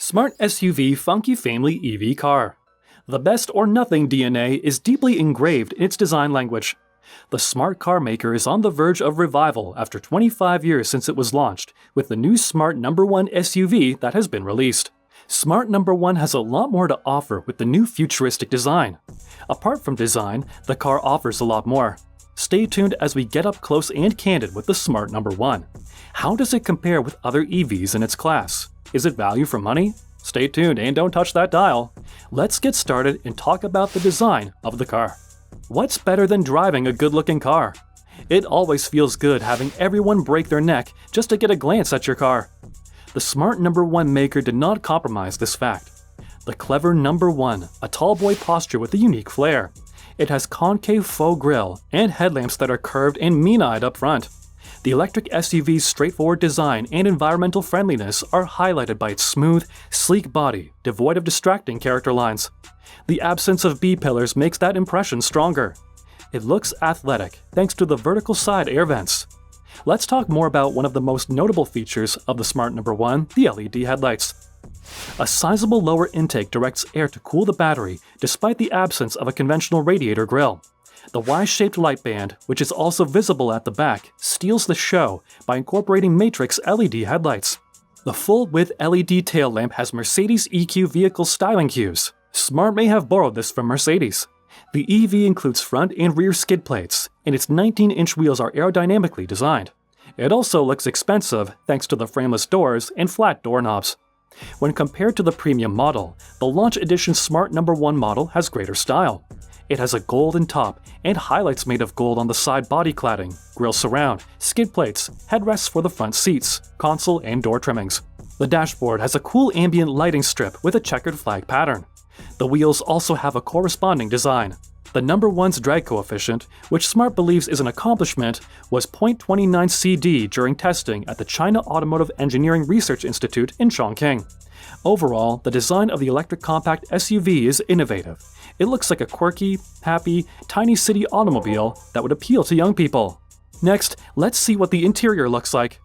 Smart SUV Funky Family EV Car. The best or nothing DNA is deeply engraved in its design language. The smart car maker is on the verge of revival after 25 years since it was launched, with the new Smart No. 1 SUV that has been released. Smart No. 1 has a lot more to offer with the new futuristic design. Apart from design, the car offers a lot more. Stay tuned as we get up close and candid with the Smart No. 1. How does it compare with other EVs in its class? Is it value for money? Stay tuned and don't touch that dial. Let's get started and talk about the design of the car. What's better than driving a good-looking car? It always feels good having everyone break their neck just to get a glance at your car. The Smart No. 1 maker did not compromise this fact. The clever No. 1, a tall boy posture with a unique flair. It has concave faux grille and headlamps that are curved and mean-eyed up front. The electric SUV's straightforward design and environmental friendliness are highlighted by its smooth, sleek body, devoid of distracting character lines. The absence of B-pillars makes that impression stronger. It looks athletic thanks to the vertical side air vents. Let's talk more about one of the most notable features of the Smart No. 1, the LED headlights. A sizable lower intake directs air to cool the battery despite the absence of a conventional radiator grille. The Y-shaped light band, which is also visible at the back, steals the show by incorporating matrix LED headlights. The full-width LED tail lamp has Mercedes EQ vehicle styling cues. Smart may have borrowed this from Mercedes. The EV includes front and rear skid plates, and its 19-inch wheels are aerodynamically designed. It also looks expensive thanks to the frameless doors and flat doorknobs. When compared to the premium model, the Launch Edition Smart No. 1 model has greater style. It has a golden top and highlights made of gold on the side body cladding, grille surround, skid plates, headrests for the front seats, console and door trimmings. The dashboard has a cool ambient lighting strip with a checkered flag pattern. The wheels also have a corresponding design. The No. 1's drag coefficient, which Smart believes is an accomplishment, was 0.29 CD during testing at the China Automotive Engineering Research Institute in Chongqing. Overall, the design of the electric compact SUV is innovative. It looks like a quirky, happy, tiny city automobile that would appeal to young people. Next, let's see what the interior looks like.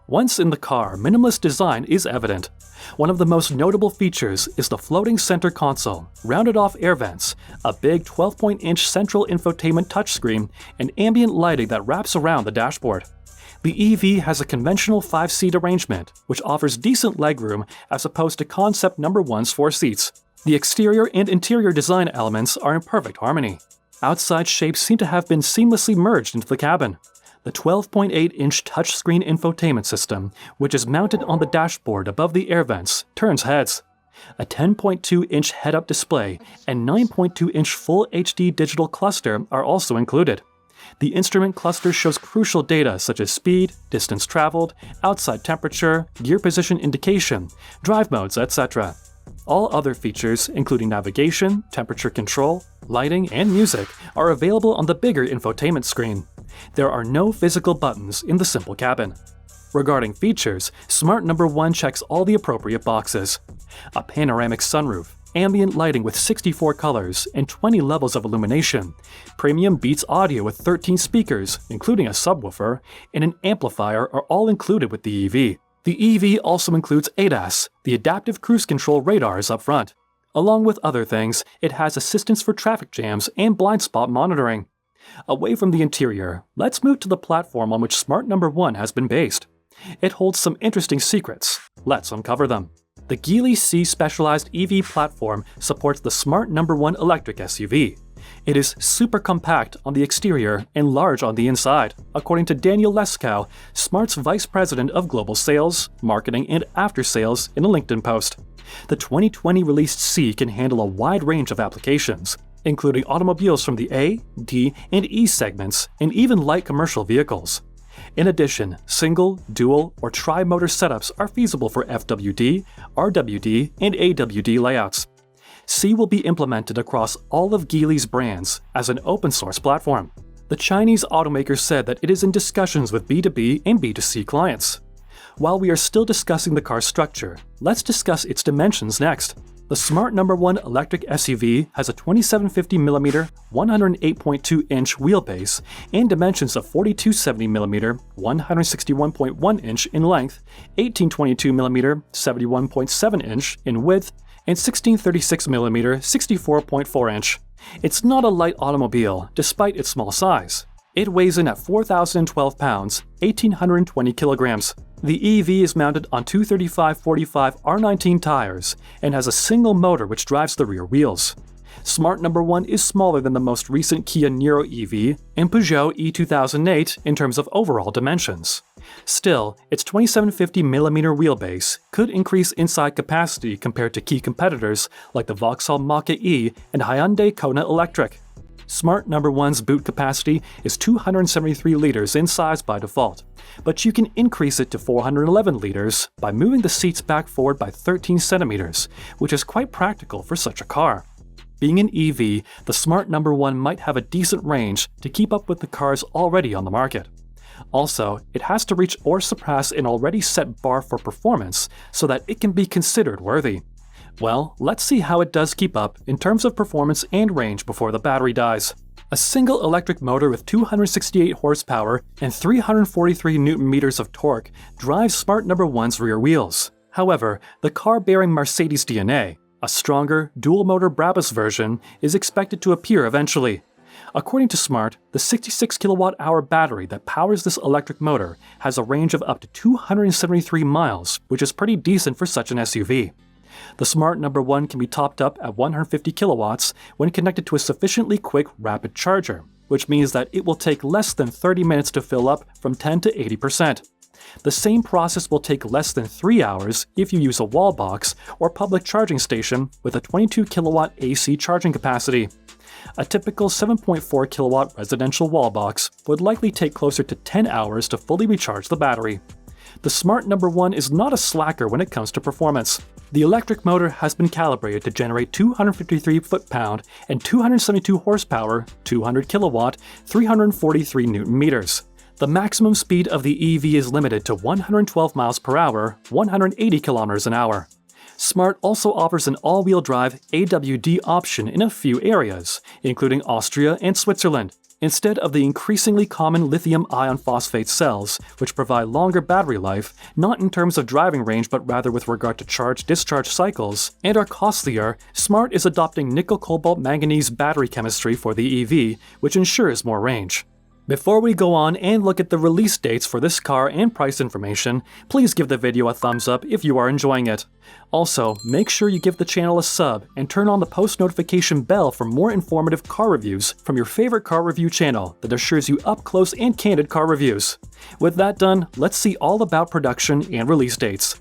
Once in the car, minimalist design is evident. One of the most notable features is the floating center console, rounded off air vents, a big 12-inch central infotainment touchscreen, and ambient lighting that wraps around the dashboard. The EV has a conventional 5-seat arrangement, which offers decent legroom as opposed to concept No. 1's 4 seats. The exterior and interior design elements are in perfect harmony. Outside shapes seem to have been seamlessly merged into the cabin. The 12.8-inch touchscreen infotainment system, which is mounted on the dashboard above the air vents, turns heads. A 10.2-inch head-up display and 9.2-inch Full HD digital cluster are also included. The instrument cluster shows crucial data such as speed, distance traveled, outside temperature, gear position indication, drive modes, etc. All other features, including navigation, temperature control, lighting, and music, are available on the bigger infotainment screen. There are no physical buttons in the simple cabin. Regarding features, Smart No. 1 checks all the appropriate boxes. A panoramic sunroof, ambient lighting with 64 colors and 20 levels of illumination, premium Beats audio with 13 speakers, including a subwoofer, and an amplifier are all included with the EV. The EV also includes ADAS, the adaptive cruise control radars up front. Along with other things, it has assistance for traffic jams and blind spot monitoring. Away from the interior, let's move to the platform on which Smart No. 1 has been based. It holds some interesting secrets. Let's uncover them. The Geely C specialized EV platform supports the Smart No. 1 electric SUV. It is super compact on the exterior and large on the inside, according to Daniel Leskow, Smart's Vice President of Global Sales, Marketing, and After Sales in a LinkedIn post. The 2020 released C can handle a wide range of applications, including automobiles from the A, D, and E segments, and even light commercial vehicles. In addition, single, dual, or tri-motor setups are feasible for FWD, RWD, and AWD layouts. C will be implemented across all of Geely's brands as an open-source platform. The Chinese automaker said that it is in discussions with B2B and B2C clients. While we are still discussing the car's structure, let's discuss its dimensions next. The Smart No. 1 electric SUV has a 2750mm 108.2-inch wheelbase and dimensions of 4270mm 161.1-inch in length, 1822mm 71.7-inch in width, and 1636mm 64.4-inch. It's not a light automobile, despite its small size. It weighs in at 4,012 pounds, 1,820 kilograms. The EV is mounted on 235/45 R19 tires and has a single motor which drives the rear wheels. Smart No. 1 is smaller than the most recent Kia Niro EV and Peugeot E2008 in terms of overall dimensions. Still, its 2750mm wheelbase could increase inside capacity compared to key competitors like the Vauxhall Mach-E and Hyundai Kona Electric. Smart No. 1's boot capacity is 273 liters in size by default, but you can increase it to 411 liters by moving the seats back forward by 13 centimeters, which is quite practical for such a car. Being an EV, the Smart No. 1 might have a decent range to keep up with the cars already on the market. Also, it has to reach or surpass an already set bar for performance so that it can be considered worthy. Well, let's see how it does keep up in terms of performance and range before the battery dies. A single electric motor with 268 horsepower and 343 Nm of torque drives Smart No. 1's rear wheels. However, the car bearing Mercedes DNA, a stronger, dual-motor Brabus version, is expected to appear eventually. According to Smart, the 66 kWh battery that powers this electric motor has a range of up to 273 miles, which is pretty decent for such an SUV. The Smart No. 1 can be topped up at 150 kilowatts when connected to a sufficiently quick rapid charger, which means that it will take less than 30 minutes to fill up from 10 to 80%. The same process will take less than 3 hours if you use a wall box or public charging station with a 22 kilowatt AC charging capacity. A typical 7.4 kilowatt residential wall box would likely take closer to 10 hours to fully recharge the battery. The Smart No. 1 is not a slacker when it comes to performance. The electric motor has been calibrated to generate 253 foot-pound and 272 horsepower, 200 kilowatt, 343 Nm. The maximum speed of the EV is limited to 112 miles per hour, 180 kilometers an hour. Smart also offers an all-wheel drive AWD option in a few areas, including Austria and Switzerland, instead of the increasingly common lithium iron phosphate cells, which provide longer battery life, not in terms of driving range but rather with regard to charge-discharge cycles, and are costlier. Smart is adopting nickel-cobalt-manganese battery chemistry for the EV, which ensures more range. Before we go on and look at the release dates for this car and price information, please give the video a thumbs up if you are enjoying it. Also, make sure you give the channel a sub and turn on the post notification bell for more informative car reviews from your favorite car review channel that assures you up-close and candid car reviews. With that done, let's see all about production and release dates.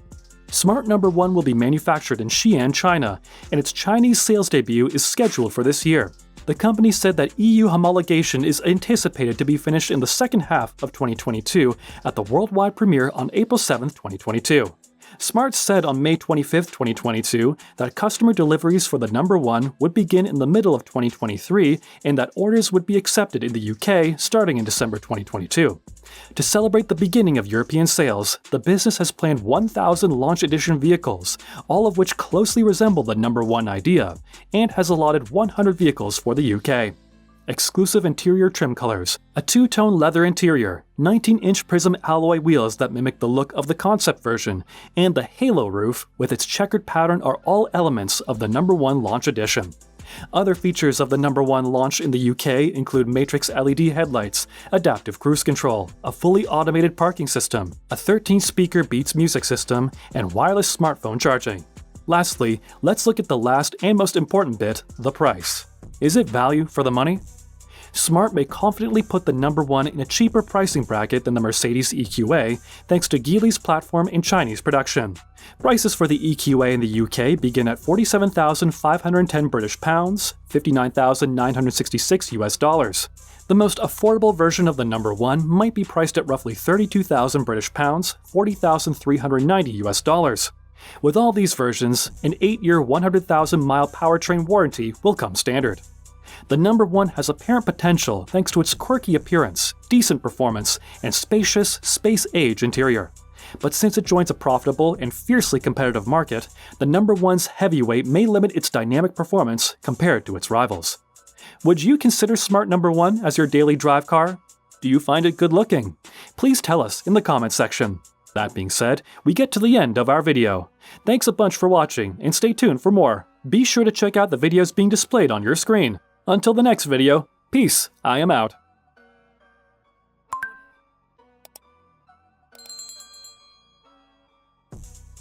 Smart No. 1 will be manufactured in Xi'an, China, and its Chinese sales debut is scheduled for this year. The company said that EU homologation is anticipated to be finished in the second half of 2022 at the worldwide premiere on April 7, 2022. Smart said on May 25, 2022 that customer deliveries for the No. 1 would begin in the middle of 2023 and that orders would be accepted in the UK starting in December 2022. To celebrate the beginning of European sales, the business has planned 1,000 launch edition vehicles, all of which closely resemble the No. 1 idea, and has allotted 100 vehicles for the UK. Exclusive interior trim colors, a two-tone leather interior, 19-inch prism alloy wheels that mimic the look of the concept version, and the halo roof with its checkered pattern are all elements of the No. 1 launch edition. Other features of the No. 1 launch in the UK include matrix LED headlights, adaptive cruise control, a fully automated parking system, a 13-speaker Beats music system, and wireless smartphone charging. Lastly, let's look at the last and most important bit, the price. Is it value for the money? Smart may confidently put the No. 1 in a cheaper pricing bracket than the Mercedes EQA thanks to Geely's platform in Chinese production. Prices for the EQA in the UK begin at £47,510 British pounds, $59,966 US. The most affordable version of the No. 1 might be priced at roughly 32,000 British pounds, $40,390 US. With all these versions, an 8-year 100,000-mile powertrain warranty will come standard. The No. 1 has apparent potential thanks to its quirky appearance, decent performance, and spacious, space-age interior. But since it joins a profitable and fiercely competitive market, the number one's heavyweight may limit its dynamic performance compared to its rivals. Would you consider Smart Number 1 as your daily drive car? Do you find it good looking? Please tell us in the comments section. That being said, we get to the end of our video. Thanks a bunch for watching, and stay tuned for more. Be sure to check out the videos being displayed on your screen. Until the next video, peace, I am out.